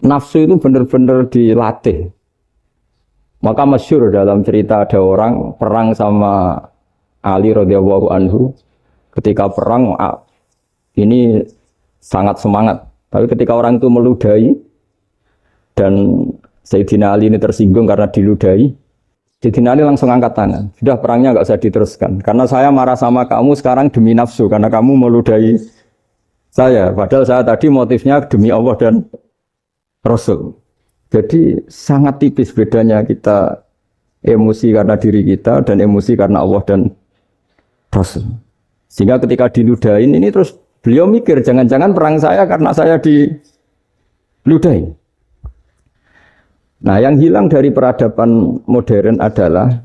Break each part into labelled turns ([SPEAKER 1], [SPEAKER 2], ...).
[SPEAKER 1] nafsu itu benar-benar dilatih. Maka masyhur dalam cerita ada orang perang sama Ali radhiyallahu anhu. Ketika perang ini sangat semangat. Tapi ketika orang itu meludahi dan Sayyidina Ali ini tersinggung karena diludahi, Sayyidina Ali langsung angkat tangan. Sudah perangnya enggak usah diteruskan. Karena saya marah sama kamu sekarang demi nafsu karena kamu meludahi saya. Padahal saya tadi motifnya demi Allah dan Rasul. Jadi sangat tipis bedanya kita emosi karena diri kita dan emosi karena Allah dan Rasul. Sehingga ketika diludahin ini terus beliau mikir jangan-jangan perang saya karena saya diludahi. Nah yang hilang dari peradaban modern adalah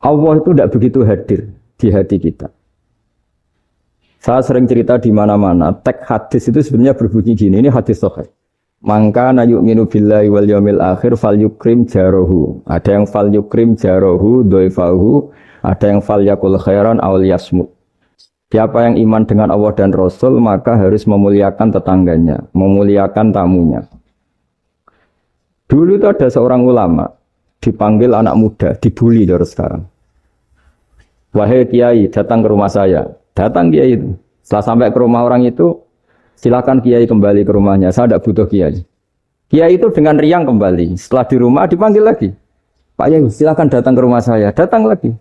[SPEAKER 1] Allah itu tidak begitu hadir di hati kita. Saya sering cerita di mana-mana teks hadis itu sebenarnya berbunyi gini, ini hadis sahih. Mangka na yu'minu billahi wal yaumil akhir fal yukrim jarohu. Ada yang fal yukrim jarohu doifahu, ada yang fal yakul khairan aw liyasmut. Siapa yang iman dengan Allah dan Rasul maka harus memuliakan tetangganya, memuliakan tamunya. Dulu itu ada seorang ulama dipanggil anak muda, dibully dari sekarang. Wahai kiai, datang ke rumah saya. Datang kiai itu. Setelah sampai ke rumah orang itu, silakan kiai kembali ke rumahnya. Saya tidak butuh kiai. Kiai itu dengan riang kembali. Setelah di rumah dipanggil lagi. Pak Yai, silakan datang ke rumah saya. Datang lagi.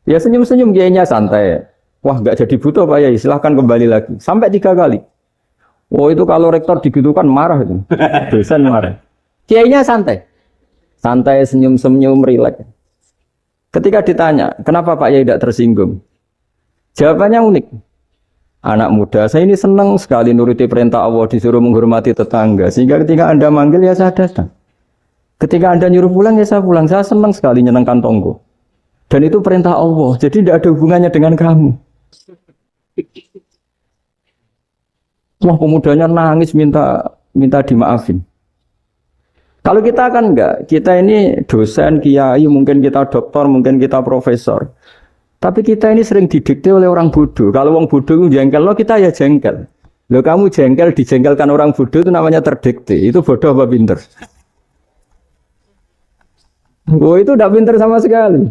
[SPEAKER 1] Ya senyum-senyum kiainya santai. Wah nggak jadi butuh Pak Yai. Silakan kembali lagi. Sampai 3 kali. Oh itu kalau rektor digitukan marah itu. Dosen marah. Kiainya santai. Santai senyum-senyum rileks. Ketika ditanya, kenapa Pak Yai tidak tersinggung? Jawabannya unik. Anak muda, saya ini senang sekali nuruti perintah Allah, disuruh menghormati tetangga. Sehingga ketika Anda manggil, ya saya datang. Ketika Anda nyuruh pulang, ya saya pulang. Saya senang sekali nyenangkan tonggo. Dan itu perintah Allah, jadi tidak ada hubungannya dengan kamu. Wah, pemudanya nangis minta dimaafin. Kalau kita kan enggak, kita ini dosen, kiai, mungkin kita doktor, mungkin kita profesor. Tapi kita ini sering didikte oleh orang bodoh. Kalau orang bodoh itu jengkel, lo kita ya jengkel. Lo kamu jengkel, dijengkelkan orang bodoh itu namanya terdikte. Itu bodoh apa pinter? Oh itu tidak pinter sama sekali.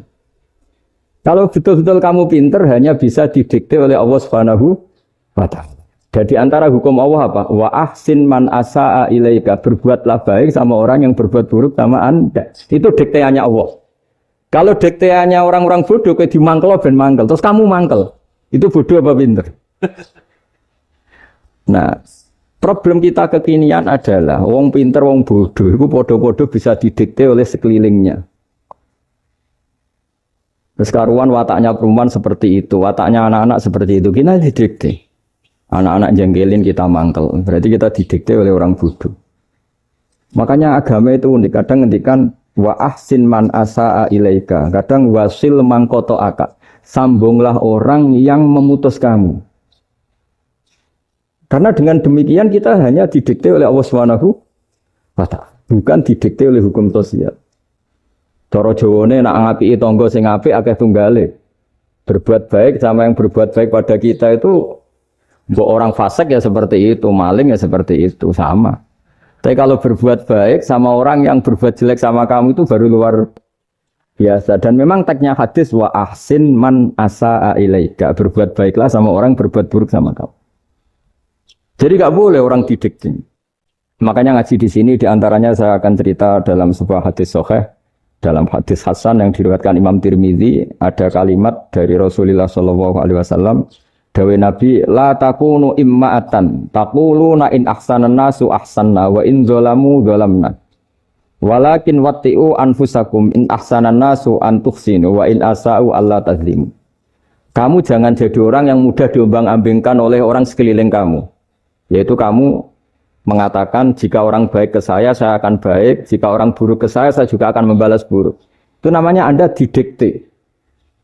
[SPEAKER 1] Kalau betul-betul kamu pinter, hanya bisa didikte oleh Allah Subhanahu wa Ta'ala. Jadi antara hukum Allah apa? Wa ahsin man asa'a ilaika. Berbuatlah baik sama orang yang berbuat buruk sama Anda. Itu dikteannya Allah. Kalau dikteannya orang-orang bodoh kayak dimangkel ben mangkel, terus kamu mangkel. Itu bodoh apa pinter? Nah, problem kita kekinian adalah wong pinter, wong bodoh itu bodoh-bodoh bisa didikte oleh sekelilingnya. Terus karuan wataknya perempuan seperti itu, wataknya anak-anak seperti itu, kita didikte. Anak-anak jengkelin kita mangkel, berarti kita didikte oleh orang bodoh. Makanya agama itu unik, kadang ngendikan wa ahsin man asa'a ilaika, kadang wasil man qata'aka, sambunglah orang yang memutus kamu. Karena dengan demikian kita hanya didikte oleh Allah Subhanahu wa Ta'ala, bukan didikte oleh hukum sosial. Cara Jawane nak ngapiki tangga sing apik akeh tunggale. Berbuat baik sama yang berbuat baik pada kita itu mbok orang fasik ya seperti itu, maling ya seperti itu, sama. Tapi kalau berbuat baik sama orang yang berbuat jelek sama kamu itu baru luar biasa. Dan memang teksnya hadis wa ahsin man asa'a ilaika. Berbuat baiklah sama orang berbuat buruk sama kamu. Jadi enggak boleh orang didikte. Makanya ngaji di sini diantaranya saya akan cerita dalam sebuah hadis sahih, dalam hadis hasan yang diriwayatkan Imam Tirmidzi ada kalimat dari Rasulullah SAW. Dawe Nabi, la takunu imma'atan, taquluna in ahsanan nasu ahsanna, wa in zolamu zolamna. Walakin watti'u anfusakum in ahsanan nasu antuhsinu, wa in asa'u Allah tazlimu. Kamu jangan jadi orang yang mudah diombang-ambingkan oleh orang sekeliling kamu. Yaitu kamu mengatakan, jika orang baik ke saya akan baik, jika orang buruk ke saya juga akan membalas buruk. Itu namanya Anda didikte.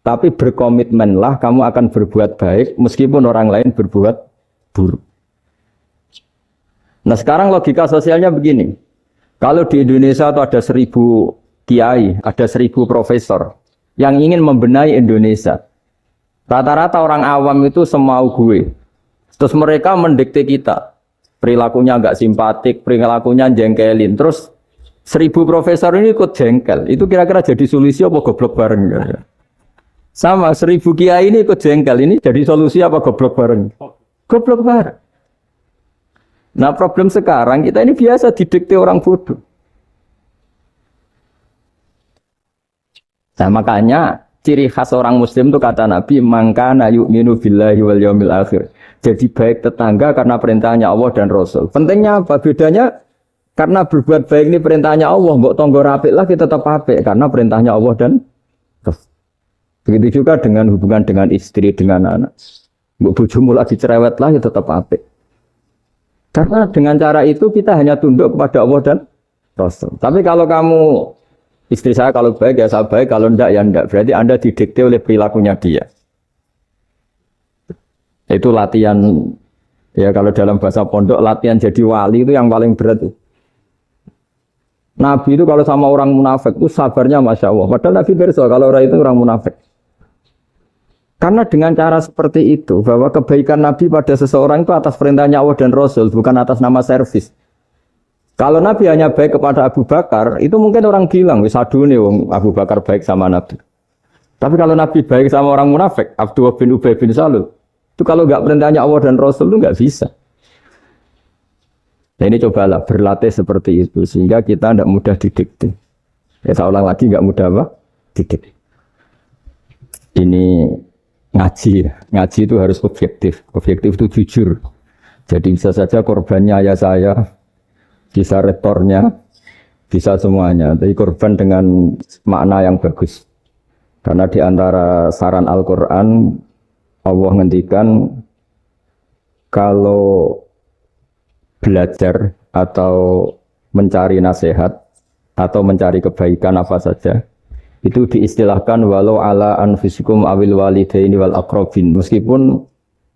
[SPEAKER 1] Tapi berkomitmenlah kamu akan berbuat baik meskipun orang lain berbuat buruk. Nah sekarang logika sosialnya begini. Kalau di Indonesia itu ada 1000 kiai, ada 1000 profesor yang ingin membenahi Indonesia. Rata-rata orang awam itu semau gue. Terus mereka mendikte kita. perilakunya nggak simpatik, perilakunya jengkelin. Terus 1000 profesor ini ikut jengkel. Itu kira-kira jadi solusi apa goblok bareng? Sama 1000 kiai ini ikut jengkel. Ini jadi solusi apa goblok bareng? Goblok bareng. Nah problem sekarang kita ini biasa didikte orang bodoh. Nah makanya ciri khas orang muslim itu kata Nabi mangkana yu'minu billahi wal yaumil akhir. Jadi baik tetangga karena perintahnya Allah dan Rasul. Pentingnya apa? Bedanya karena berbuat baik ini perintahnya Allah, mbok tonggo apik lah kita tetap apik karena perintahnya Allah dan Rasul. Begitu juga dengan hubungan dengan istri, dengan anak. Mbok bojomu lagi cerewet lah ya tetap apik. Karena dengan cara itu kita hanya tunduk kepada Allah dan Rasul. Tapi kalau kamu istri saya kalau baik ya saya baik, kalau enggak ya enggak. Berarti Anda didikte oleh perilakunya dia. Itu latihan, ya kalau dalam bahasa pondok, latihan jadi wali itu yang paling berat. Nabi itu kalau sama orang munafik itu sabarnya Masya Allah. Padahal Nabi berso kalau orang itu orang munafik. Karena dengan cara seperti itu, bahwa kebaikan Nabi pada seseorang itu atas perintahnya Allah dan Rasul, bukan atas nama servis. Kalau Nabi hanya baik kepada Abu Bakar, itu mungkin orang bilang, wis adune wong Abu Bakar baik sama Nabi. Tapi kalau Nabi baik sama orang munafik, Abdullah bin Ubay bin Salul, itu kalau nggak perintahnya Allah dan Rasul itu nggak bisa. Nah ini cobalah berlatih seperti itu, sehingga kita tidak mudah didikte. Ya saya ulang lagi nggak mudah apa? Didikte. Ini ngaji itu harus objektif. Objektif itu jujur. Jadi bisa saja korbannya ayah saya, bisa rektornya, bisa semuanya. Tapi korban dengan makna yang bagus. Karena di antara saran Al-Quran, Allah ngendikan kalau belajar atau mencari nasihat atau mencari kebaikan apa saja, itu diistilahkan walau ala anfusikum awil walidaini wal aqrabin. Meskipun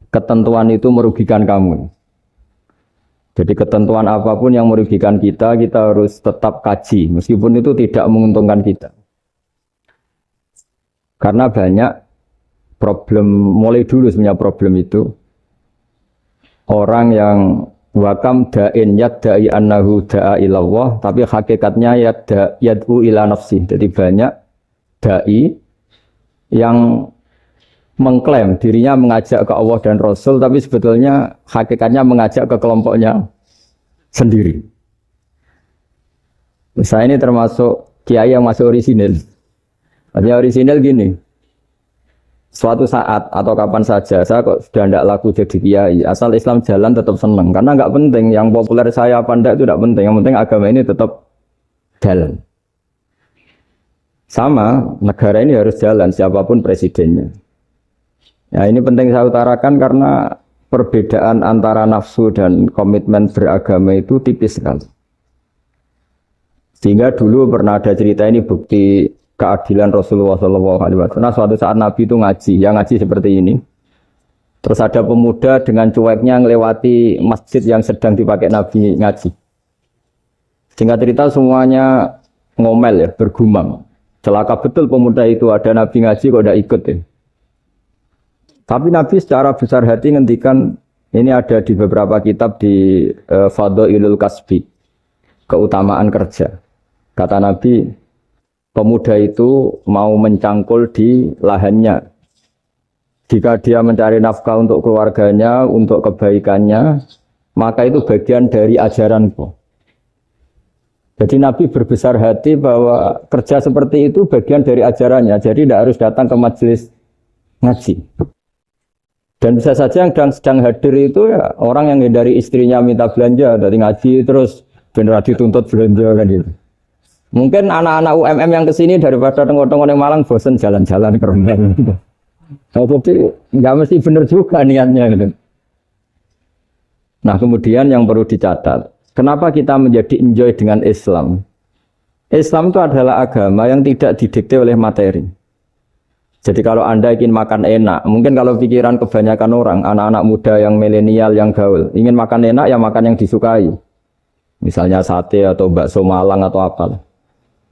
[SPEAKER 1] ketentuan itu merugikan kamu. Jadi ketentuan apapun yang merugikan kita, kita harus tetap kaji. Meskipun itu tidak menguntungkan kita. Karena banyak problem, mulai dulu sebenarnya problem itu. Orang yang wakam da'in yadda'i annahu da'a ilallah, tapi hakikatnya yad'u ila nafsih. Jadi banyak da'i yang mengklaim dirinya mengajak ke Allah dan Rasul, tapi sebetulnya hakikatnya mengajak ke kelompoknya sendiri. Saya ini termasuk kiai yang masih orisinil. Artinya orisinil gini, suatu saat atau kapan saja saya kok sudah tidak laku jadi kiai, asal Islam jalan tetap senang, karena nggak penting yang populer saya apa enggak itu tidak penting, yang penting agama ini tetap jalan. Sama, negara ini harus jalan siapapun presidennya. Ya ini penting saya utarakan karena perbedaan antara nafsu dan komitmen beragama itu tipis sekali. Sehingga dulu pernah ada cerita ini bukti keadilan Rasulullah SAW. Nah suatu saat Nabi itu ngaji, yang ngaji seperti ini. Terus ada pemuda dengan cueknya ngelewati masjid yang sedang dipakai Nabi ngaji. Singkat cerita semuanya ngomel ya, bergumam. Celaka betul pemuda itu, ada Nabi ngaji kok tidak ikut ya. Tapi Nabi secara besar hati ngendikan, ini ada di beberapa kitab di Fadhailul Kasbi, keutamaan kerja. Kata Nabi, pemuda itu mau mencangkul di lahannya. Jika dia mencari nafkah untuk keluarganya, untuk kebaikannya, maka itu bagian dari ajaranku. Jadi Nabi berbesar hati bahwa kerja seperti itu bagian dari ajarannya. Jadi tidak harus datang ke majelis ngaji. Dan bisa saja yang sedang hadir itu ya orang yang dari istrinya minta belanja, dari ngaji terus benar dituntut belanja kan gitu. Mungkin anak-anak UMM yang kesini daripada tengok-tengok yang Malang bosan jalan-jalan ke Rembang gitu. Tapi nggak mesti benar juga niatnya gitu. Nah kemudian yang perlu dicatat, kenapa kita menjadi enjoy dengan Islam? Islam itu adalah agama yang tidak didikte oleh materi. Jadi kalau Anda ingin makan enak, mungkin kalau pikiran kebanyakan orang, anak-anak muda yang milenial, yang gaul, ingin makan enak ya makan yang disukai. Misalnya sate atau bakso Malang atau apa.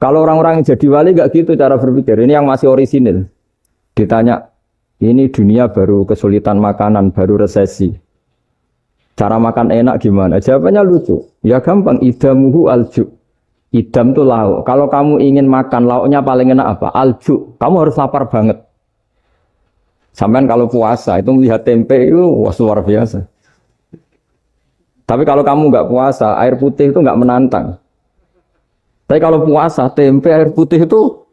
[SPEAKER 1] Kalau orang-orang yang jadi wali nggak gitu cara berpikir. Ini yang masih orisinil. Ditanya, ini dunia baru kesulitan makanan, baru resesi. Cara makan enak gimana? Jawabannya lucu. Ya gampang, idamuhu alju. Idam itu lauk. Kalau kamu ingin makan lauknya paling enak apa? Alju. Kamu harus lapar banget. Sampai kalau puasa itu melihat tempe itu wah, luar biasa. Tapi kalau kamu nggak puasa, air putih itu nggak menantang. Tapi kalau puasa, tempe, air putih itu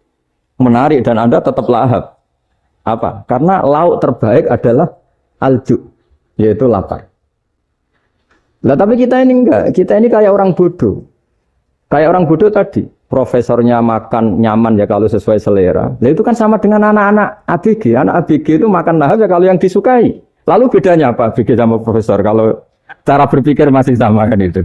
[SPEAKER 1] menarik dan Anda tetap lahap. Apa? Karena lauk terbaik adalah alju, yaitu lapar. Nah, tapi kita ini enggak. Kita ini kayak orang bodoh. Kayak orang bodoh tadi. Profesornya makan nyaman ya kalau sesuai selera. Nah, itu kan sama dengan anak-anak ABG. Anak ABG itu makan lahap ya kalau yang disukai. Lalu bedanya apa ABG sama profesor? Kalau cara berpikir masih sama kan itu.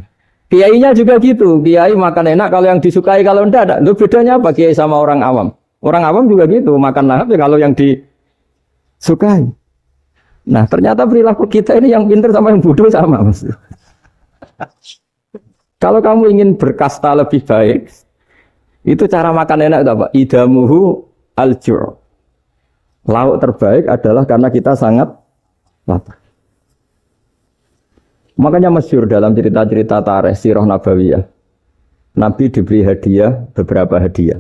[SPEAKER 1] Kiainya juga gitu. Kiai makan enak kalau yang disukai, kalau enggak ada. Lalu bedanya apa kiai sama orang awam? Orang awam juga gitu. Makan lahap ya kalau yang disukai. Nah, ternyata perilaku kita ini yang pintar sama yang bodoh sama, Mas. Kalau kamu ingin berkasta lebih baik, itu cara makan enak itu apa? Idamuhu aljur. Lauk terbaik adalah karena kita sangat lapar. Makanya masyhur dalam cerita-cerita tarikh sirah nabawiyah. Nabi diberi hadiah, beberapa hadiah.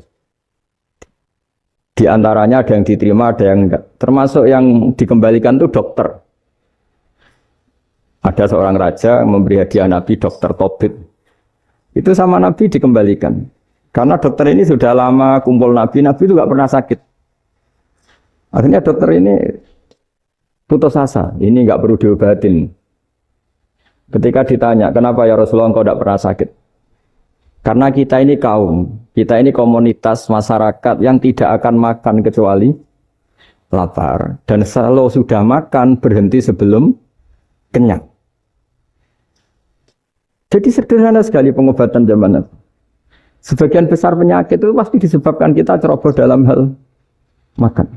[SPEAKER 1] Di antaranya ada yang diterima, ada yang enggak. Termasuk yang dikembalikan itu dokter. Ada seorang raja memberi hadiah Nabi dokter Tobit. Itu sama Nabi dikembalikan. Karena dokter ini sudah lama kumpul Nabi itu nggak pernah sakit. Akhirnya dokter ini putus asa, ini nggak perlu diobatin. Ketika ditanya, kenapa ya Rasulullah engkau tidak pernah sakit? Karena kita ini kaum, kita ini komunitas masyarakat yang tidak akan makan kecuali lapar. Dan kalau sudah makan, berhenti sebelum kenyang. Jadi sederhana sekali pengobatan zaman Nabi. Sebagian besar penyakit itu pasti disebabkan kita ceroboh dalam hal makan.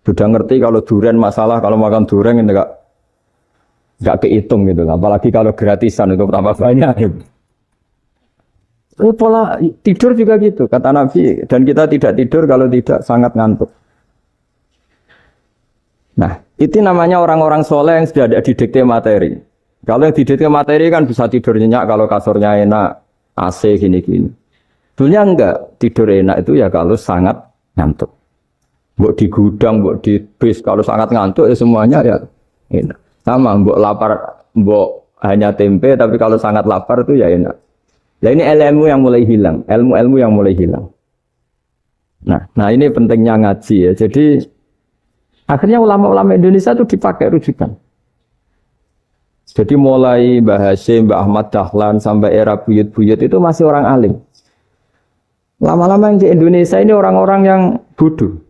[SPEAKER 1] Sudah ngerti kalau durian masalah, kalau makan durian itu nggak kehitung gitu. Apalagi kalau gratisan itu tambah banyak. Gitu. Pola tidur juga gitu, kata Nabi. Dan kita tidak tidur kalau tidak sangat ngantuk. Nah, itu namanya orang-orang soleh yang sudah ada didikte materi. Kalau yang didikte materi kan bisa tidur nyenyak kalau kasurnya enak, AC gini-gini. Sebenarnya enggak, tidur enak itu ya kalau sangat ngantuk. Mbok di gudang, mbok di bis, kalau sangat ngantuk ya semuanya ya enak. Sama, mbok lapar, mbok hanya tempe, tapi kalau sangat lapar itu ya enak. Nah ini ilmu yang mulai hilang, ilmu-ilmu yang mulai hilang. Nah ini pentingnya ngaji ya. Jadi akhirnya ulama-ulama Indonesia itu dipakai rujukan. Jadi mulai Mbah Hasyim, Mbah Ahmad Dahlan sampai era buyut-buyut itu masih orang alim. Lama-lama yang di Indonesia ini orang-orang yang bodoh.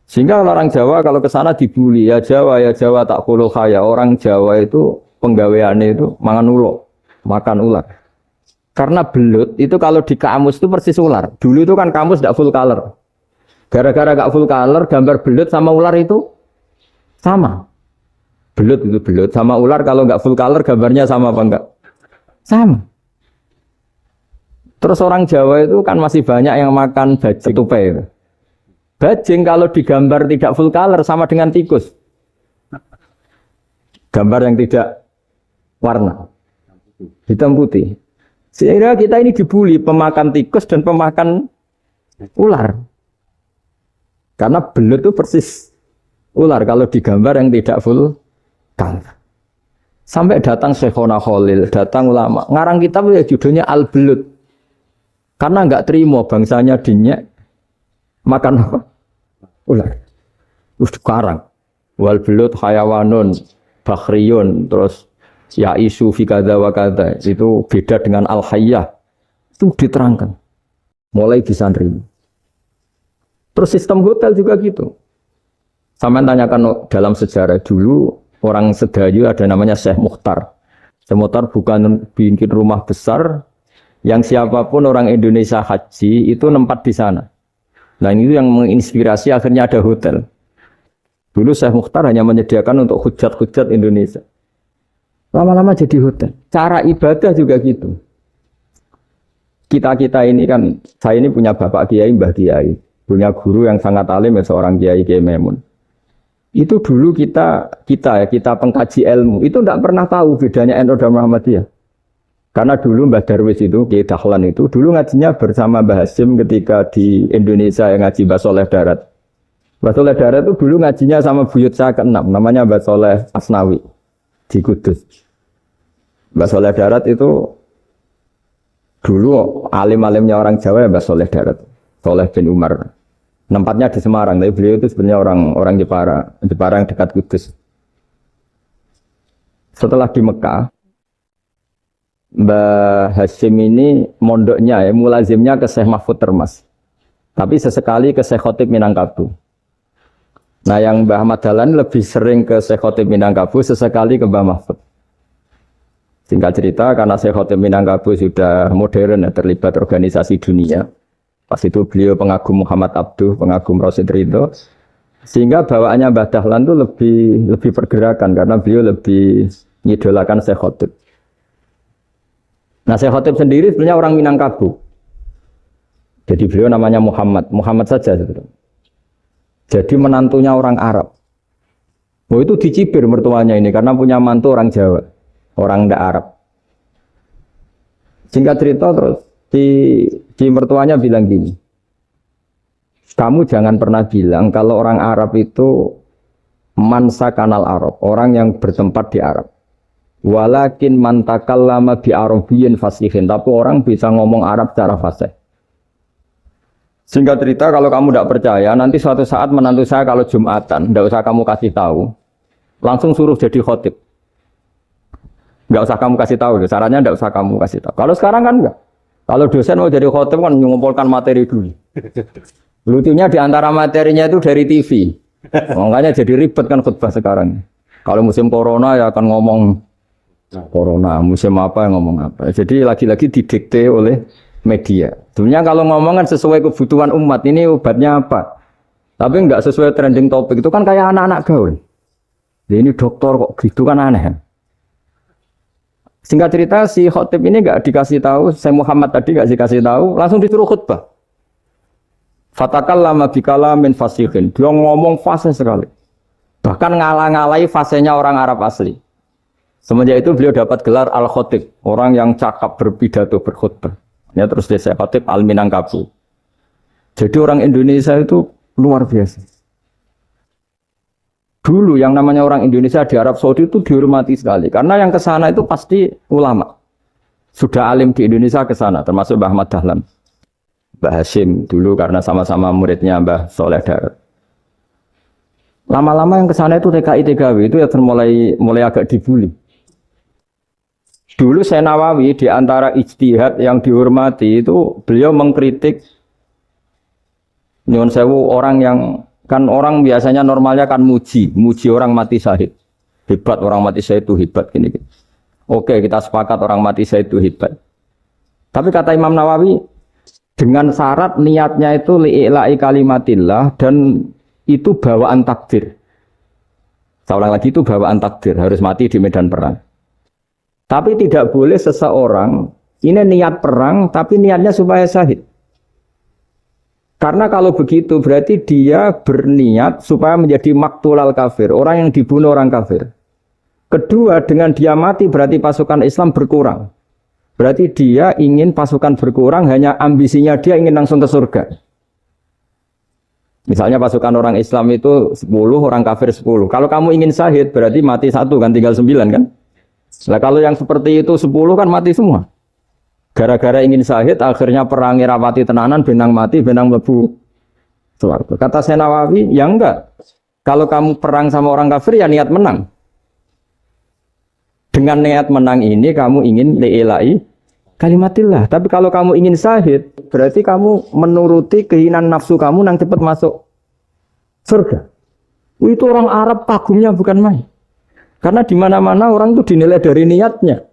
[SPEAKER 1] Sehingga orang Jawa kalau ke sana dibully, ya Jawa tak kulul khaya. Orang Jawa itu penggaweannya itu mangan ulo, makan ular. Karena belut itu kalau di kamus itu persis ular. Dulu itu kan kamus tidak full color. Gara-gara gak full color, gambar belut sama ular itu sama. Belut itu belut sama ular kalau nggak full color gambarnya sama apa enggak? Sama. Terus orang Jawa itu kan masih banyak yang makan bajing tupai. Bajing kalau digambar tidak full color sama dengan tikus. Gambar yang tidak warna hitam putih. Sehingga kita ini dibully pemakan tikus dan pemakan ular. Karena belut itu persis ular kalau digambar yang tidak full color. Sampai datang Syekhona Khalil, datang ulama. Ngarang kitab ya judulnya Al-Belut. Karena enggak terima bangsanya dinyek makan apa? Ular. Terus dikarang. Wal belut hayawanun bakhriyun, terus ya isu fi kadza wa kadza. Itu beda dengan al-hayyah. Itu diterangkan. Mulai bisa nerima. Terus sistem hotel juga gitu. Sampai tanyakan dalam sejarah dulu orang Sedayu ada namanya Syekh Mukhtar. Syekh Mukhtar bukan bikin rumah besar yang siapapun orang Indonesia haji itu nempat di sana. Nah ini yang menginspirasi akhirnya ada hotel. Dulu Syekh Mukhtar hanya menyediakan untuk hujat-hujat Indonesia. Lama-lama jadi hotel. Cara ibadah juga gitu. Kita-kita ini kan, saya ini punya bapak kiai, mbah kiai. Punya guru yang sangat alim ya seorang kiai Kiai Memun. Itu dulu kita pengkaji ilmu itu tidak pernah tahu bedanya NU dan Muhammadiyah. Karena dulu Mbah Darwis itu, Kiai Dahlan itu dulu ngajinya bersama Mbah Hasim ketika di Indonesia yang ngaji Mbah Soleh Darat. Mbah Soleh Darat itu dulu ngajinya sama buyut saya ke-6, namanya Mbah Soleh Asnawi di Kudus. Mbah Soleh Darat itu dulu alim-alimnya orang Jawa ya Mbah Soleh Darat, Soleh bin Umar. Tempatnya di Semarang, tapi beliau itu sebenarnya orang Jepara yang dekat Kudus. Setelah di Mekah, Mbah Hasyim ini mondoknya mulazimnya ke Syekh Mahfud Termas. Tapi sesekali ke Syekh Khotib Minangkabau. Nah yang Mbah Ahmad Dahlan lebih sering ke Syekh Khotib Minangkabau, sesekali ke Mbah Mahfud. Singkat cerita, karena Syekh Khotib Minangkabau sudah modern, terlibat organisasi dunia. Pas itu beliau pengagum Muhammad Abduh, pengagum Rasid Ridho. Sehingga bawaannya Mbah Dahlan itu lebih pergerakan, karena beliau lebih mengidolakan Syekh Khotib. Nah Syekh Khotib sendiri sebenarnya orang Minangkabau. Jadi beliau namanya Muhammad saja sebetulnya. Jadi menantunya orang Arab. Oh itu dicibir mertuanya ini, karena punya mantu orang Jawa. Orang ndak Arab. Singkat cerita terus di mertuanya bilang gini, kamu jangan pernah bilang kalau orang Arab itu mansa kanal Arab, orang yang bertempat di Arab. Walakin mantakallama bi arabiyyin fasihin, tapi orang bisa ngomong Arab secara fasih. Singkat cerita kalau kamu tidak percaya, nanti suatu saat menantu saya kalau Jumatan, tidak usah kamu kasih tahu, langsung suruh jadi khotib. Nggak usah kamu kasih tahu, sarannya nggak usah kamu kasih tahu. Kalau sekarang kan enggak. Kalau dosen mau jadi khotib kan mengumpulkan materi dulu. Lucunya di antara materinya itu dari TV. Makanya jadi ribet kan khutbah sekarang. Kalau musim corona ya akan ngomong corona, musim apa yang ngomong apa. Jadi lagi-lagi didikte oleh media. Sebenarnya kalau ngomong kan sesuai kebutuhan umat, ini obatnya apa. Tapi enggak sesuai trending topik, itu kan kayak anak-anak gaul. Jadi ini dokter kok gitu kan aneh. Singkat cerita si khotib ini enggak dikasih tahu, saya Muhammad tadi enggak dikasih tahu, langsung disuruh khutbah. Fatakallama bikalamin fasihin. Dia ngomong fasih sekali. Bahkan ngalah-ngalahi fasihnya orang Arab asli. Semenjak itu beliau dapat gelar Al-Khotib, orang yang cakap berpidato berkhutbah. Ya terus dia khotib Al-Minangkabau. Jadi orang Indonesia itu luar biasa. Dulu yang namanya orang Indonesia di Arab Saudi itu dihormati sekali. Karena yang ke sana itu pasti ulama. Sudah alim di Indonesia ke sana, termasuk Mbah Ahmad Dahlan. Mbah Hasyim dulu karena sama-sama muridnya Mbah Soleh Darat. Lama-lama yang ke sana itu TKI TKW itu ya mulai agak dibully. Dulu Syekh Nawawi di antara ijtihad yang dihormati itu beliau mengkritik nyuwun sewu orang yang kan orang biasanya normalnya kan muji orang mati syahid. Hebat orang mati syahid itu hebat gini. Oke, kita sepakat orang mati syahid itu hebat. Tapi kata Imam Nawawi dengan syarat niatnya itu li'ila'i kalimatillah dan itu bawaan takdir. Saya ulang lagi itu bawaan takdir, harus mati di medan perang. Tapi tidak boleh seseorang ini niat perang tapi niatnya supaya syahid. Karena kalau begitu berarti dia berniat supaya menjadi maktulal kafir, orang yang dibunuh orang kafir. Kedua, dengan dia mati berarti pasukan Islam berkurang. Berarti dia ingin pasukan berkurang, hanya ambisinya dia ingin langsung ke surga. Misalnya pasukan orang Islam itu 10, orang kafir 10. Kalau kamu ingin syahid berarti mati 1 kan, tinggal 9 kan. Nah kalau yang seperti itu 10 kan mati semua. Gara-gara ingin syahid, akhirnya perangi rapati tenanan, benang mati, benang lebu. Kata Syekh Nawawi, ya enggak. Kalau kamu perang sama orang kafir, ya niat menang. Dengan niat menang ini, kamu ingin li'ila'i kalimatillah. Tapi kalau kamu ingin syahid, berarti kamu menuruti keinginan nafsu kamu yang cepat masuk surga. Itu orang Arab kagumnya bukan main. Karena di mana-mana orang itu dinilai dari niatnya.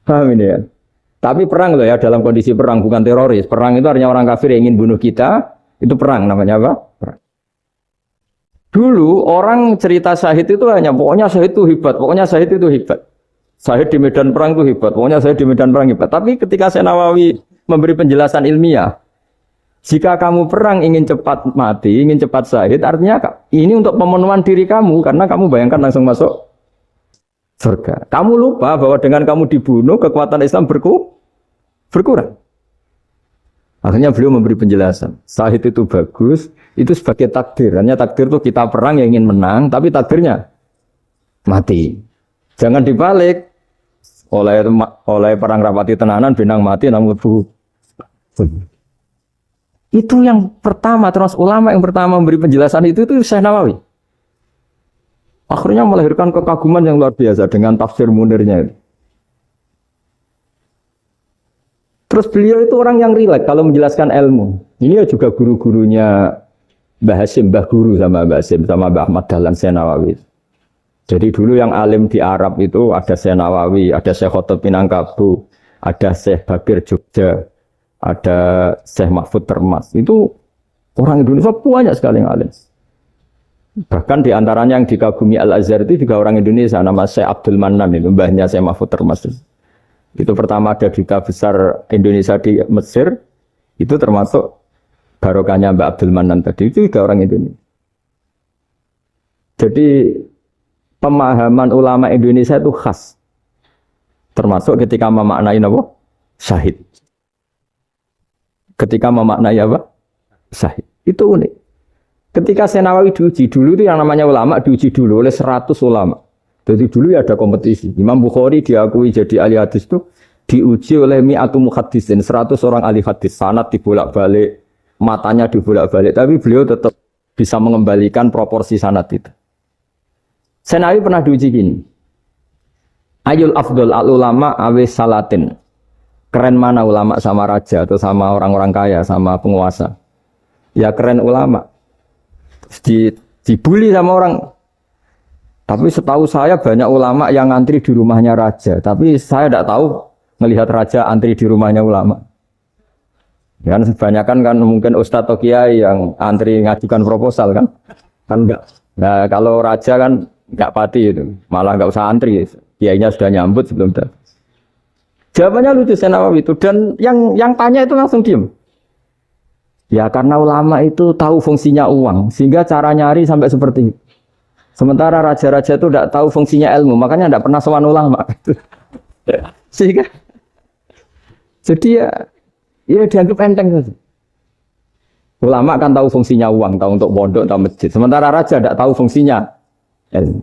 [SPEAKER 1] Paham ini ya? Tapi perang loh ya, dalam kondisi perang, bukan teroris. Perang itu artinya orang kafir yang ingin bunuh kita, itu perang namanya apa? Perang. Dulu orang cerita syahid itu hanya pokoknya syahid itu hebat, pokoknya syahid itu hebat. Syahid di medan perang itu hebat, pokoknya syahid di medan perang hebat. Tapi ketika Syekh Nawawi memberi penjelasan ilmiah, Jika kamu perang ingin cepat mati, ingin cepat syahid, artinya ini untuk pemenuhan diri kamu karena kamu bayangkan langsung masuk surga. Kamu lupa bahwa dengan kamu dibunuh kekuatan Islam berkurang. Akhirnya beliau memberi penjelasan. Syahid itu bagus, itu sebagai takdir. Hanya takdir itu kita perang yang ingin menang, tapi takdirnya mati. Jangan dibalik. Oleh perang rapati tenanan, benang mati, namun itu yang pertama, terus ulama yang pertama memberi penjelasan itu Syekh Nawawi. Akhirnya melahirkan kekaguman yang luar biasa dengan tafsir Munirnya itu. Terus beliau itu orang yang rileks kalau menjelaskan ilmu. Ini ya juga guru-gurunya Mbah Hasyim, Mbah Guru sama Mbah Hasyim, sama Mbah Ahmad Dahlan Syekh Nawawi. Jadi dulu yang alim di Arab itu ada Syekh Nawawi, ada Syekh Khotib Minangkabau, ada Syekh Bakir Jogja, ada Syekh Mahfud Termas. Itu orang Indonesia banyak sekali yang alim. Bahkan di antaranya yang dikagumi Al-Azhar itu juga orang Indonesia, nama Syekh Abdul Manan, itu mbahnya Syekh Mahfud Termas. Itu pertama ada duta besar Indonesia di Mesir, itu termasuk barokahnya Mbak Abdul Manan tadi, itu juga orang Indonesia. Jadi pemahaman ulama Indonesia itu khas, termasuk ketika memaknai apa? Syahid. Ketika memaknai apa? Syahid. Itu unik. Ketika Syekh Nawawi diuji dulu itu yang namanya ulama diuji dulu oleh 100 ulama. Jadi dulu ya ada kompetisi. Imam Bukhari diakui jadi ahli hadis itu diuji oleh mi'atu muhaddisin, 100 orang ahli hadis. Sanad dibolak-balik, matanya dibolak-balik, tapi beliau tetap bisa mengembalikan proporsi sanad itu. Syekh Nawawi pernah diuji gini. Ayul afdol al ulama awe salatin. Keren mana ulama sama raja atau sama orang-orang kaya, sama penguasa? Ya keren ulama. Dibully sama orang. Tapi setahu saya banyak ulama yang antri di rumahnya raja. Tapi saya tidak tahu melihat raja antri di rumahnya ulama. Ya, kan kebanyakan kan mungkin ustadz atau kiai yang antri ngajukan proposal kan. Kan enggak. Nah kalau raja kan enggak pati itu. Malah enggak usah antri. Kiainya sudah nyambut sebelum datang. Jawabannya lucu Syekh Nawawi itu. Dan yang tanya itu langsung diem. Ya karena ulama itu tahu fungsinya uang, sehingga cara nyari sampai seperti itu. Sementara raja-raja itu tidak tahu fungsinya ilmu, makanya tidak pernah sowan ulama. Sehingga, jadi ya dianggap enteng saja. Ulama kan tahu fungsinya uang, tahu untuk pondok, tahu masjid. Sementara raja tidak tahu fungsinya ilmu.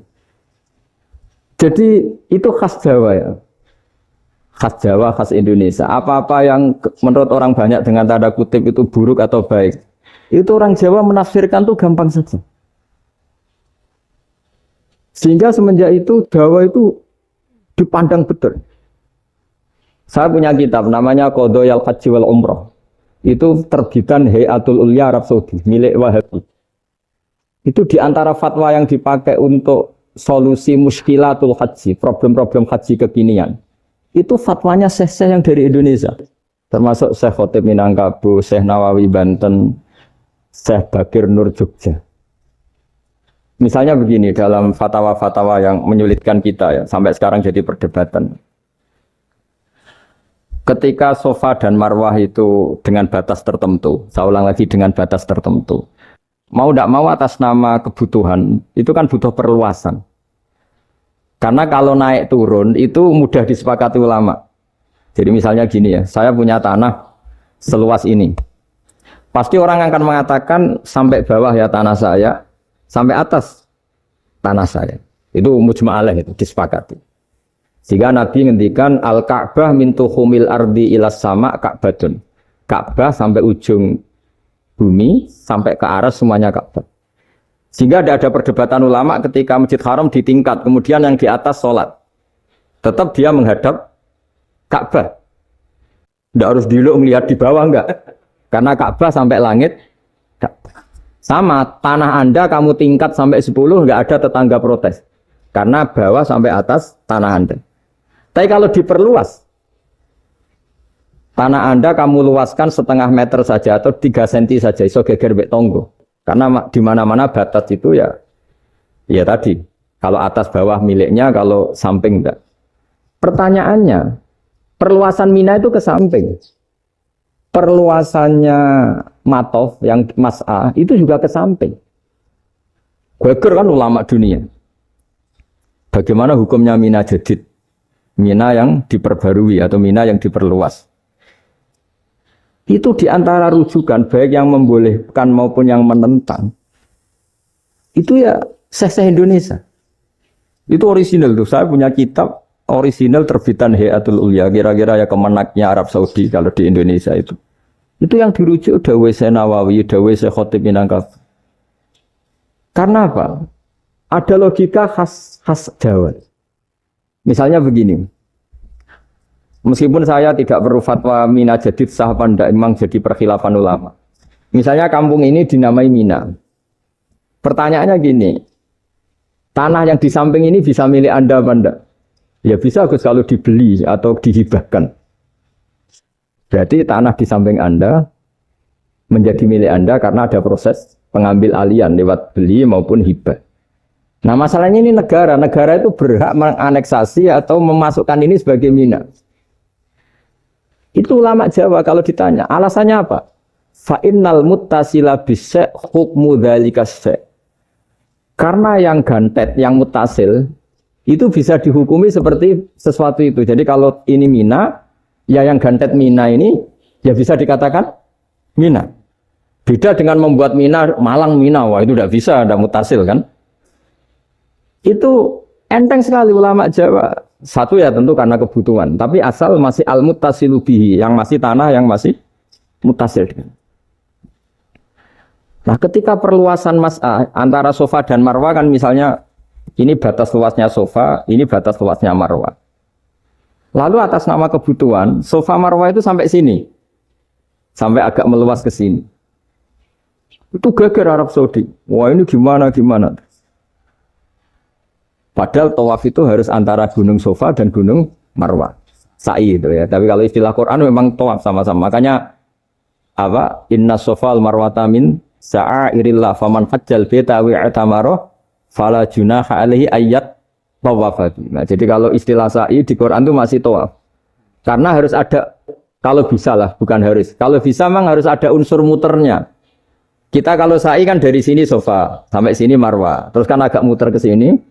[SPEAKER 1] Jadi itu khas Jawa ya. Khas Jawa, khas Indonesia. Apa-apa yang menurut orang banyak dengan tanda kutip itu buruk atau baik, itu orang Jawa menafsirkan tuh gampang saja. Sehingga semenjak itu Jawa itu dipandang betul. Saya punya kitab namanya Qadhayal Haji wal Umrah. Itu terbitan Hayatul Ulya Arab Saudi, milik Wahabi. Itu diantara fatwa yang dipakai untuk solusi muskilatul haji, problem-problem haji kekinian. Itu fatwanya syekh-syekh yang dari Indonesia, termasuk Syekh Khotib Minangkabau, Syekh Nawawi Banten, Syekh Bakir Nur Jogja. Misalnya begini, dalam fatwa-fatwa yang menyulitkan kita ya, sampai sekarang jadi perdebatan. Ketika Safa dan Marwah itu dengan batas tertentu, saya ulang lagi dengan batas tertentu, mau tidak mau atas nama kebutuhan, itu kan butuh perluasan. Karena kalau naik turun itu mudah disepakati ulama. Jadi misalnya gini ya, saya punya tanah seluas ini. Pasti orang akan mengatakan sampai bawah ya tanah saya, sampai atas tanah saya. Itu mujma' alaih, itu disepakati. Sehingga Nabi ngendikan al-Ka'bah min tuhumil ardi ilas sama Ka'badun. Ka'bah sampai ujung bumi, sampai ke aras semuanya Ka'bah. Sehingga ada perdebatan ulama ketika Masjid Haram di tingkat, kemudian yang di atas sholat. Tetap dia menghadap Ka'bah. Tidak harus dulu melihat di bawah, enggak. Karena Ka'bah sampai langit. Sama, tanah Anda kamu tingkat sampai 10, enggak ada tetangga protes. Karena bawah sampai atas tanah Anda. Tapi kalau diperluas, tanah Anda kamu luaskan setengah meter saja atau 3 cm saja, iso geger mbek tonggo. Karena di mana-mana batas itu ya tadi. Kalau atas bawah miliknya, kalau samping enggak. Pertanyaannya, perluasan Mina itu ke samping. Perluasannya matof, yang mas'ah itu juga ke samping. Geger kan ulama dunia. Bagaimana hukumnya mina jadid? Mina yang diperbarui atau mina yang diperluas. Itu diantara rujukan baik yang membolehkan maupun yang menentang. Itu ya Syekh Indonesia. Itu original tuh. Saya punya kitab original terbitan Hayatul Ulya, kira-kira ya kemenaknya Arab Saudi kalau di Indonesia itu. Itu yang dirujuk Dawei Syekh Nawawi, Dawei Syekh Khatib Minangkabau. Karena apa? Ada logika khas Jawa. Misalnya begini. Meskipun saya tidak perlu fatwa Mina jadid sah apa enggak, memang jadi perkhilafan ulama. Misalnya kampung ini dinamai Mina. Pertanyaannya gini, tanah yang di samping ini bisa milik Anda apa enggak? Ya bisa Gus kalau dibeli atau dihibahkan. Berarti tanah di samping Anda menjadi milik Anda karena ada proses pengambil alian lewat beli maupun hibah. Nah masalahnya ini negara itu berhak menganeksasi atau memasukkan ini sebagai mina. Itu ulama Jawa kalau ditanya, alasannya apa? Fa'innal muttasila bisya' hukmu dzalika syai'. Karena yang gantet, yang mutasil itu bisa dihukumi seperti sesuatu itu. Jadi kalau ini mina, ya yang gantet mina ini ya bisa dikatakan mina. Beda dengan membuat mina, malang mina, wah itu tidak bisa, ada mutasil kan. Itu enteng sekali ulama Jawa. Satu ya tentu karena kebutuhan, tapi asal masih al-muttasilu bihi, yang masih tanah yang masih mutasil. Nah ketika perluasan mas'ah antara sofa dan marwah kan misalnya ini batas luasnya sofa, ini batas luasnya marwah. Lalu atas nama kebutuhan, sofa marwah itu sampai sini. Sampai agak meluas ke sini. Itu geger Arab Saudi. Wah ini gimana. Padahal tawaf itu harus antara gunung sofa dan gunung marwah. Sa'i itu ya. Tapi kalau istilah Quran memang tawaf sama-sama. Makanya apa? Inna sofa al-marwata min sa'airillah faman hajjal beta wi'atamaro fala junaha alaihi ayat tawafati. Nah, jadi kalau istilah sa'i di Quran itu masih tawaf. Karena harus ada, kalau bisa lah, bukan harus. Kalau bisa memang harus ada unsur muternya. Kita kalau sa'i kan dari sini sofa sampai sini marwah. Terus kan agak muter ke sini.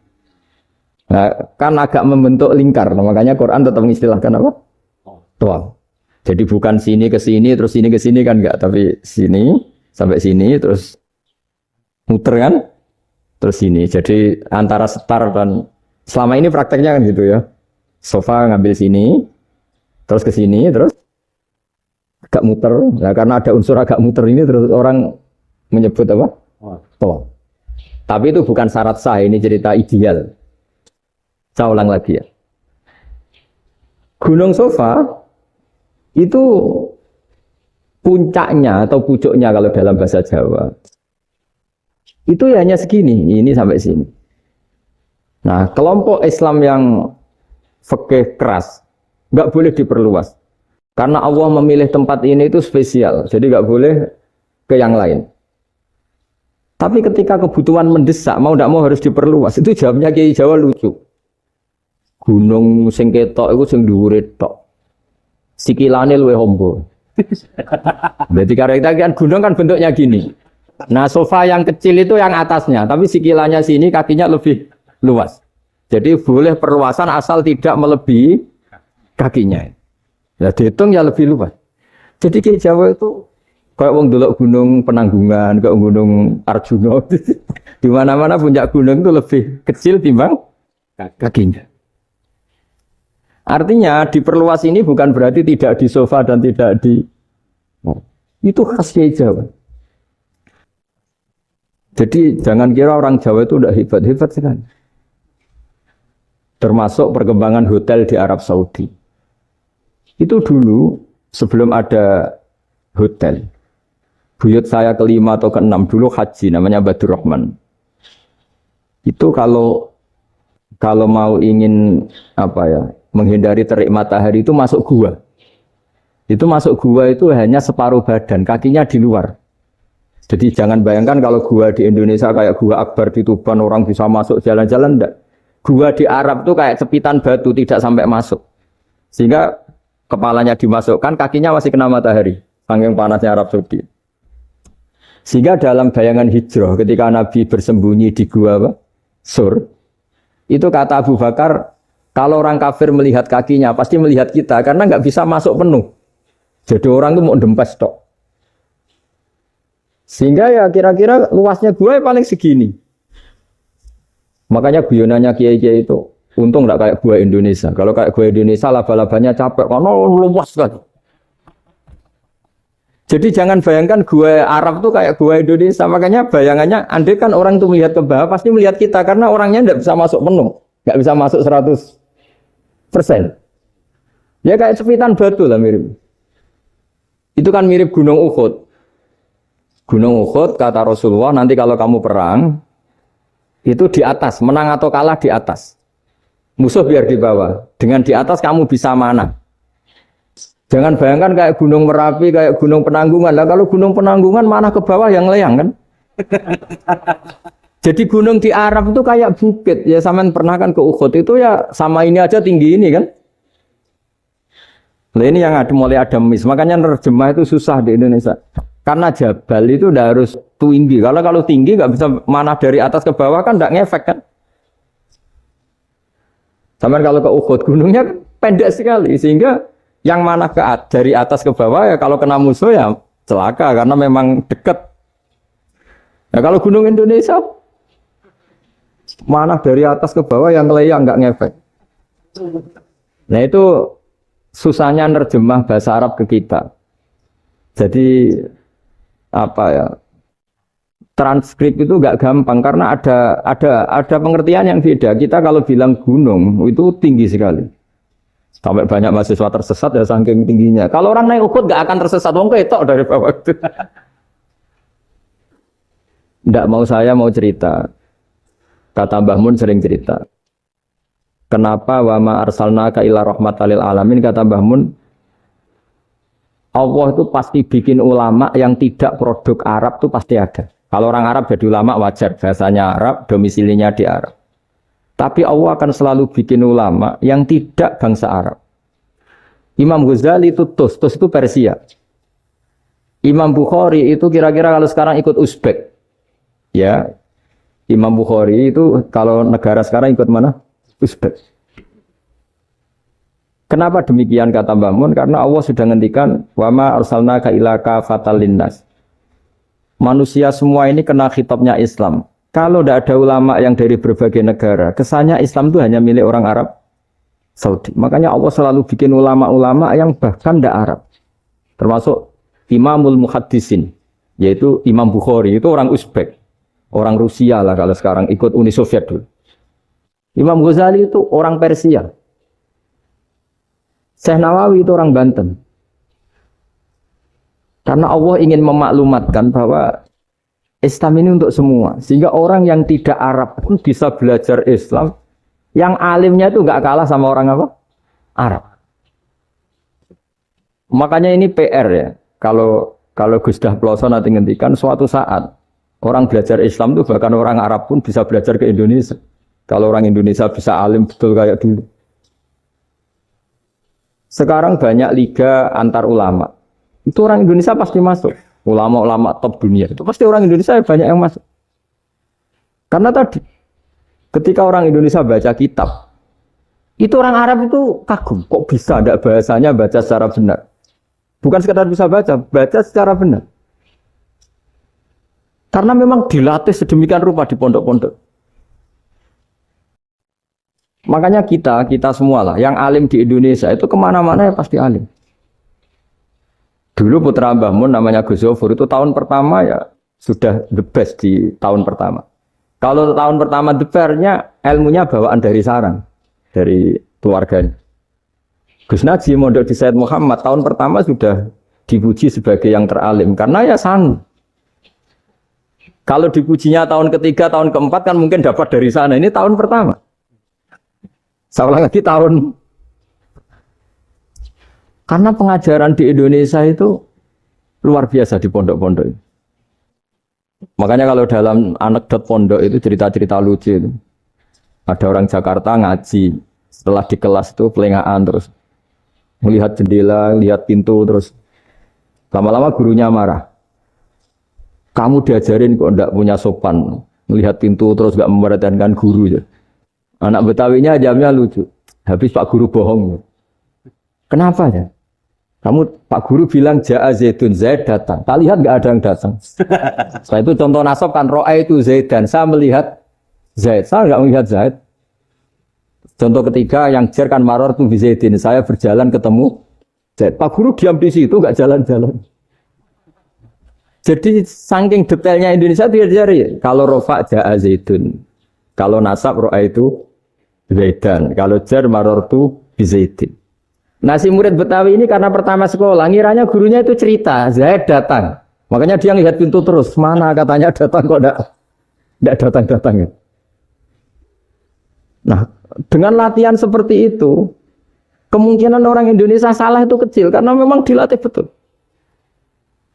[SPEAKER 1] Nah, kan agak membentuk lingkar. Nah, makanya Quran tetap mengistilahkan apa? Tawaf. Jadi bukan sini ke sini terus sini ke sini kan enggak, tapi sini sampai sini terus muter kan? Terus sini. Jadi antara setar dan selama ini prakteknya kan gitu ya. Sofa ngambil sini, terus ke sini, terus agak muter. Nah, karena ada unsur agak muter ini terus orang menyebut apa? Tawaf. Tapi itu bukan syarat sah, ini cerita ideal. Saya ulang lagi ya. Gunung Sofa itu puncaknya atau pucuknya kalau dalam bahasa Jawa itu ya hanya segini, ini sampai sini. Nah, kelompok Islam yang fikih keras nggak boleh diperluas karena Allah memilih tempat ini itu spesial, jadi nggak boleh ke yang lain. Tapi ketika kebutuhan mendesak, mau tidak mau harus diperluas. Itu jawabnya Kiai Jawa lucu. Gunung sing ketok iku sing dhuwure tok. Sikilane luwih ombo. Berarti kan gunung kan bentuknya gini. Nah, sofa yang kecil itu yang atasnya, tapi sikilannya sini kakinya lebih luas. Jadi boleh perluasan asal tidak melebihi kakinya. Ya dihitung ya lebih luas. Jadi Kiai Jawa itu kayak wong delok gunung Penanggungan, kayak gunung Arjuna. Di mana-mana puncak gunung itu lebih kecil timbang kakinya. Artinya diperluas ini bukan berarti tidak di sofa dan tidak di itu khas Kiai Jawa. Jadi jangan kira orang Jawa itu udah hebat-hebat sekali. Termasuk perkembangan hotel di Arab Saudi. Itu dulu sebelum ada hotel. Buyut saya kelima atau keenam dulu haji namanya Badur Rahman. Itu kalau mau ingin apa ya? Menghindari terik matahari itu masuk gua. Itu masuk gua itu hanya separuh badan, kakinya di luar. Jadi jangan bayangkan kalau gua di Indonesia kayak gua Akbar di Tuban orang bisa masuk jalan-jalan, enggak. Gua di Arab tuh kayak cepitan batu tidak sampai masuk. Sehingga kepalanya dimasukkan, kakinya masih kena matahari. Saking panasnya Arab Saudi. Sehingga dalam bayangan hijrah ketika Nabi bersembunyi di gua apa? Sur, itu kata Abu Bakar, kalau orang kafir melihat kakinya pasti melihat kita karena nggak bisa masuk penuh. Jadi orang itu mau dempes tok. Sehingga ya kira-kira luasnya gua paling segini. Makanya guyonannya kiai-kiai itu untung nggak kayak gua Indonesia. Kalau kayak gua Indonesia laba-labanya capek karena luas kan. Jadi jangan bayangkan gua Arab tuh kayak gua Indonesia. Makanya bayangannya, andai kan orang tuh melihat ke bawah, pasti melihat kita. Karena orangnya tidak bisa masuk penuh. Nggak bisa masuk 100%. Ya kayak cepitan batu lah mirip. Itu kan mirip Gunung Uhud. Gunung Uhud, kata Rasulullah, nanti kalau kamu perang, itu di atas. Menang atau kalah di atas. Musuh biar di bawah. Dengan di atas kamu bisa mana? Jangan bayangkan kayak Gunung Merapi, kayak Gunung Penanggungan. Lah kalau Gunung Penanggungan mana ke bawah yang layang kan? Jadi gunung di Arab itu kayak bukit. Ya sampean pernah kan ke Uhud itu ya sama ini aja tinggi ini kan? Nah ini yang ada mulai ada mis. Makanya nerjemah itu susah di Indonesia. Karena jabal itu udah harus tinggi. Kalau tinggi nggak bisa mana dari atas ke bawah kan nggak ngefek kan? Sampean kalau ke Uhud gunungnya pendek sekali sehingga yang mana dari atas ke bawah ya kalau kena musuh ya celaka karena memang dekat. Ya kalau gunung Indonesia mana dari atas ke bawah yang layang nggak ngefek. Nah itu susahnya nerjemah bahasa Arab ke kita. Jadi apa ya? Transkrip itu nggak gampang karena ada pengertian yang beda. Kita kalau bilang gunung itu tinggi sekali. Sampai banyak mahasiswa tersesat ya saking tingginya. Kalau orang naik Uhud nggak akan tersesat, wong ketok dari bawah itu. Nggak mau saya mau cerita. Kata Mbah Mun sering cerita. Kenapa wa ma arsalnaka illa rahmatan lil alamin, kata Mbah Mun. Allah itu pasti bikin ulama yang tidak produk Arab itu pasti ada. Kalau orang Arab jadi ulama wajar, bahasanya Arab, domisilinya di Arab. Tapi Allah akan selalu bikin ulama yang tidak bangsa Arab. Imam Ghazali itu Tus itu Persia. Imam Bukhari itu kira-kira kalau sekarang ikut Uzbek. Ya, Imam Bukhari itu kalau negara sekarang ikut mana? Uzbek. Kenapa demikian kata Mbah Mun? Karena Allah sudah ngendikan wa ma arsalnaka illa kafatan linnas. Manusia semua ini kena khitabnya Islam. Kalau tidak ada ulama yang dari berbagai negara, kesannya Islam itu hanya milik orang Arab Saudi. Makanya Allah selalu bikin ulama-ulama yang bahkan tidak Arab. Termasuk Imamul Muhaddisin, yaitu Imam Bukhari, itu orang Uzbek. Orang Rusia lah kalau sekarang ikut Uni Soviet dulu. Imam Ghazali itu orang Persia. Syekh Nawawi itu orang Banten. Karena Allah ingin memaklumatkan bahwa Islam ini untuk semua. Sehingga orang yang tidak Arab pun bisa belajar Islam. Yang alimnya itu nggak kalah sama orang apa? Arab. Makanya ini PR ya. Kalau Gus Dah Ploso nanti ngendikan suatu saat orang belajar Islam itu bahkan orang Arab pun bisa belajar ke Indonesia. Kalau orang Indonesia bisa alim betul kayak dulu. Sekarang banyak liga antar ulama. Itu orang Indonesia pasti masuk. Ulama-ulama top dunia itu pasti orang Indonesia banyak yang masuk. Karena tadi ketika orang Indonesia baca kitab, itu orang Arab itu kagum. Kok bisa ada bahasanya baca secara benar? Bukan sekedar bisa baca secara benar. Karena memang dilatih sedemikian rupa di pondok-pondok. Makanya kita semua lah, yang alim di Indonesia itu kemana-mana ya pasti alim. Dulu putra Mbah Mun namanya Gus Zofur itu tahun pertama ya sudah the best di tahun pertama. Kalau tahun pertama the best-nya ilmunya bawaan dari sarang, dari keluarganya. Gus Najib mondok di Said Muhammad tahun pertama sudah dipuji sebagai yang teralim karena ya sanggup. Kalau dipujinya tahun ketiga, tahun keempat kan mungkin dapat dari sana. Ini tahun pertama. Saya ulang lagi tahun. Karena pengajaran di Indonesia itu luar biasa di pondok-pondok. Makanya kalau dalam anekdot pondok itu cerita-cerita lucu itu. Ada orang Jakarta ngaji, setelah di kelas itu pelengahan terus. Melihat jendela, lihat pintu terus. Lama-lama gurunya marah. Kamu diajarin kok ndak punya sopan, melihat pintu terus gak memperhatikan guru ya. Anak Betawinya jamnya lucu. Habis Pak Guru bohong. Kenapa ya? Kamu Pak Guru bilang Ja'a Zaidun, Zaid datang. Tak lihat gak ada yang datang. Setelah itu contoh nasab kan ro'a itu Zaidan. Saya melihat Zaid, saya gak melihat Zaid. Contoh ketiga yang jar kan maror tu Zaidin. Saya berjalan ketemu Zaid. Pak Guru diam di situ gak jalan-jalan. Jadi saking detailnya Indonesia dia cari. Kalau rofa Ja'a Zaidun, kalau nasab ro'a itu Zaidan, kalau jar maror tu Zaidin. Nah si murid Betawi ini karena pertama sekolah, ngiranya gurunya itu cerita Zaid datang. Makanya dia ngelihat pintu terus. Mana katanya datang kok enggak datang-datang ya. Nah dengan latihan seperti itu, kemungkinan orang Indonesia salah itu kecil karena memang dilatih betul.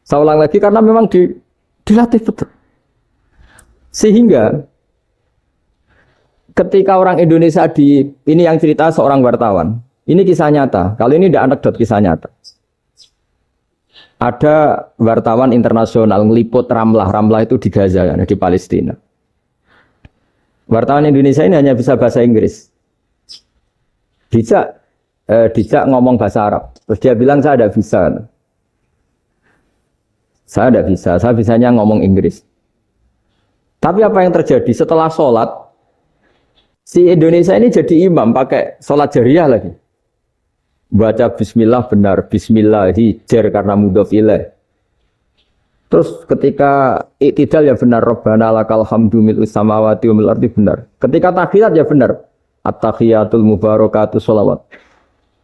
[SPEAKER 1] Saya ulang lagi karena memang dilatih betul. Sehingga ketika orang Indonesia ini yang cerita seorang wartawan, ini kisah nyata. Kalau ini tidak anekdot, kisah nyata. Ada wartawan internasional ngeliput Ramlah. Ramlah itu di Gaza, di Palestina. Wartawan Indonesia ini hanya bisa bahasa Inggris. Dijak ngomong bahasa Arab. Terus dia bilang saya tidak bisa. Saya tidak bisa, saya bisanya ngomong Inggris. Tapi apa yang terjadi setelah sholat, si Indonesia ini jadi imam pakai sholat jariah lagi. Baca bismillah benar, bismillahi jar karena mudhof ilaih. Terus ketika iktidal ya benar, Rabbana lakal hamdu mil'us samawati wa mil'ardi benar. Ketika tahiyat ya benar, at-tahiyatul mubarakatuh sholawat.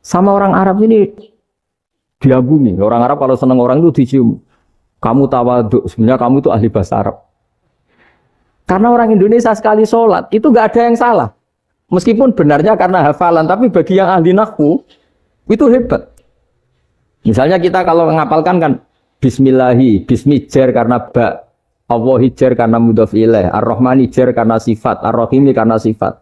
[SPEAKER 1] Sama orang Arab ini diagumi. Orang Arab kalau senang orang itu dicium. Kamu tawaduk, sebenarnya kamu itu ahli bahasa Arab. Karena orang Indonesia sekali sholat, itu gak ada yang salah. Meskipun benarnya karena hafalan, tapi bagi yang ahli nahwu, itu hebat. Misalnya kita kalau menghafalkan kan, Bismillahi, Bismi jar karena ba, Allahi jar karena mudhof ilaih, Ar-Rahmani jar karena sifat, Ar-Rahimi karena sifat.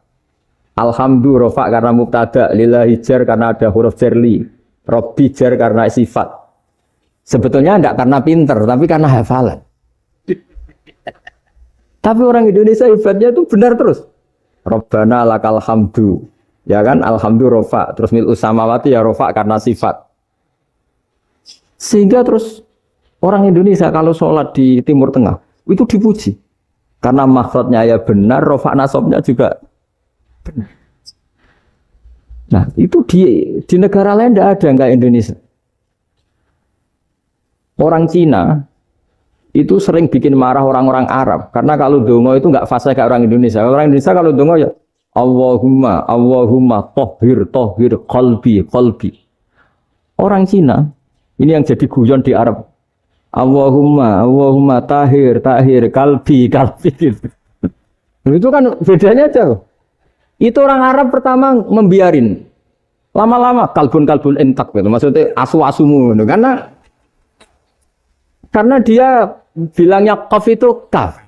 [SPEAKER 1] Alhamdu rofa karena mubtada, Lillahi jar karena ada huruf jarli, Rabbi jar karena sifat. Sebetulnya tidak karena pinter, tapi karena hafalan. Tapi orang Indonesia hebatnya itu benar terus. Rabbana lakal hamdu. Ya kan, alhamdu rofa. Terus mil'us samawati ya rofa karena sifat. Sehingga terus orang Indonesia kalau sholat di Timur Tengah, itu dipuji. Karena makhrajnya ya benar, rofa nasobnya juga benar. Nah itu di negara lain tidak ada yang kayak Indonesia. Orang Cina itu sering bikin marah orang-orang Arab karena kalau dongo itu nggak fasih kayak orang Indonesia. Orang Indonesia kalau dongo ya Allahumma tohir qalbi. Orang Cina ini yang jadi guyon di Arab. Allahumma tahir qalbi. Itu kan bedanya jauh. Itu orang Arab pertama membiarin. Lama-lama kalbun entak gitu. Maksudnya asu-asumu gitu. Karena dia bilangnya qaf itu kaf.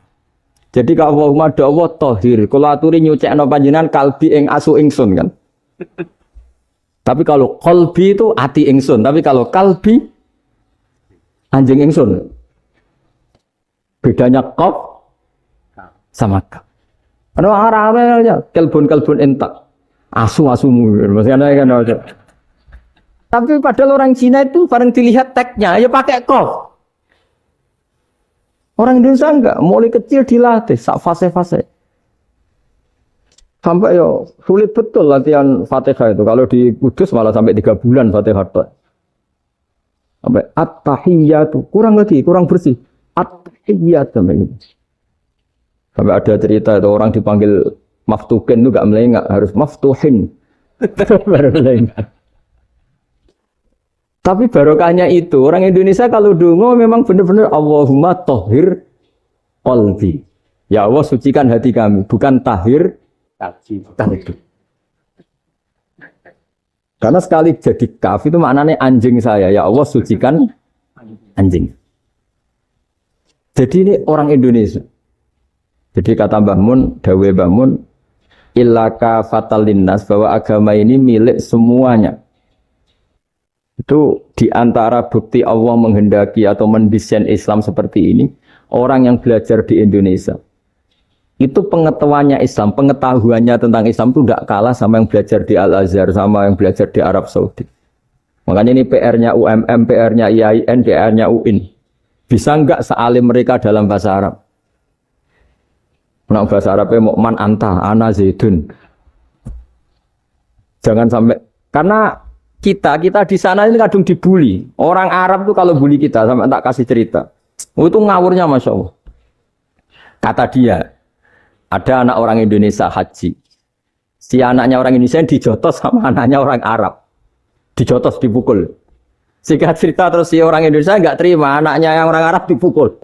[SPEAKER 1] Jadi kalau Allahumma da'wa tohir. Kalau aturi nyucekno panjenengan kalbi ing asu ingsun kan. Tapi kalau qalbi itu ati ingsun. Tapi kalau kalbi anjing ingsun. Bedanya qaf sama kaf. Ana arane kalbun entak. Asu-asumu. Maksudnya kan. Tapi padahal orang Cina itu bareng dilihat teksnya ya pakai qaf. Orang Indonesia enggak, mulai kecil dilatih, sak fase-fase. Sampai yo sulit betul latihan Fatihah itu. Kalau di Kudus malah sampai 3 bulan Fatihah itu. Sampai at-tahiyyatu, kurang bersih. At-tahiyyatu sampai ada cerita itu orang dipanggil maftuhin itu enggak melengak, harus maftuhin. Baru melengak. Tapi barokahnya itu, orang Indonesia kalau dongo memang benar-benar Allahumma tohir qalbi. Ya Allah sucikan hati kami, bukan tahir qalbi. Karena sekali jadi kaf itu maknanya anjing saya. Ya Allah sucikan anjing. Jadi ini orang Indonesia. Jadi kata Mbah Mun, dawe Mbah Mun, illaka fatal linnas, bahwa agama ini milik semuanya. Itu diantara bukti Allah menghendaki atau mendesain Islam seperti ini. orang yang belajar di Indonesia itu pengetahuannya Islam, pengetahuannya tentang Islam itu tidak kalah sama yang belajar di Al-Azhar, sama yang belajar di Arab Saudi. Makanya ini PR-nya UMM, PR-nya IAIN, PR-nya UIN. Bisa enggak sealim mereka dalam bahasa Arab? Nah, bahasa Arabnya mau man anta, ana zaidun. Jangan sampai, karena kita di sana ini kadang dibully. Orang Arab tuh kalau bully kita, sampai tak kasih cerita. Oh, itu ngawurnya Masya Allah. Kata dia, ada anak orang Indonesia haji. Si anaknya orang Indonesia dijotos sama anaknya orang Arab. Dijotos, dipukul. Singkat cerita terus si orang Indonesia enggak terima, anaknya yang orang Arab dipukul.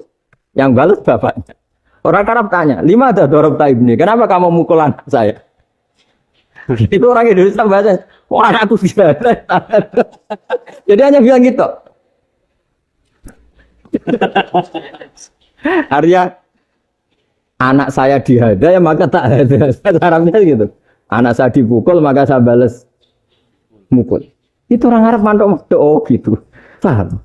[SPEAKER 1] Yang balas bapaknya. Orang Arab tanya, 5 ada dorobta ibni, kenapa kamu mukul anak saya? Itu orang Indonesia bahasa, wah anakku bisa. Jadi hanya bilang gitu. Artinya anak saya dihada ya maka tak ada. Arabnya gitu. Anak saya dipukul maka saya balas mukul. Itu orang Arab mantuk oh gitu. Paham?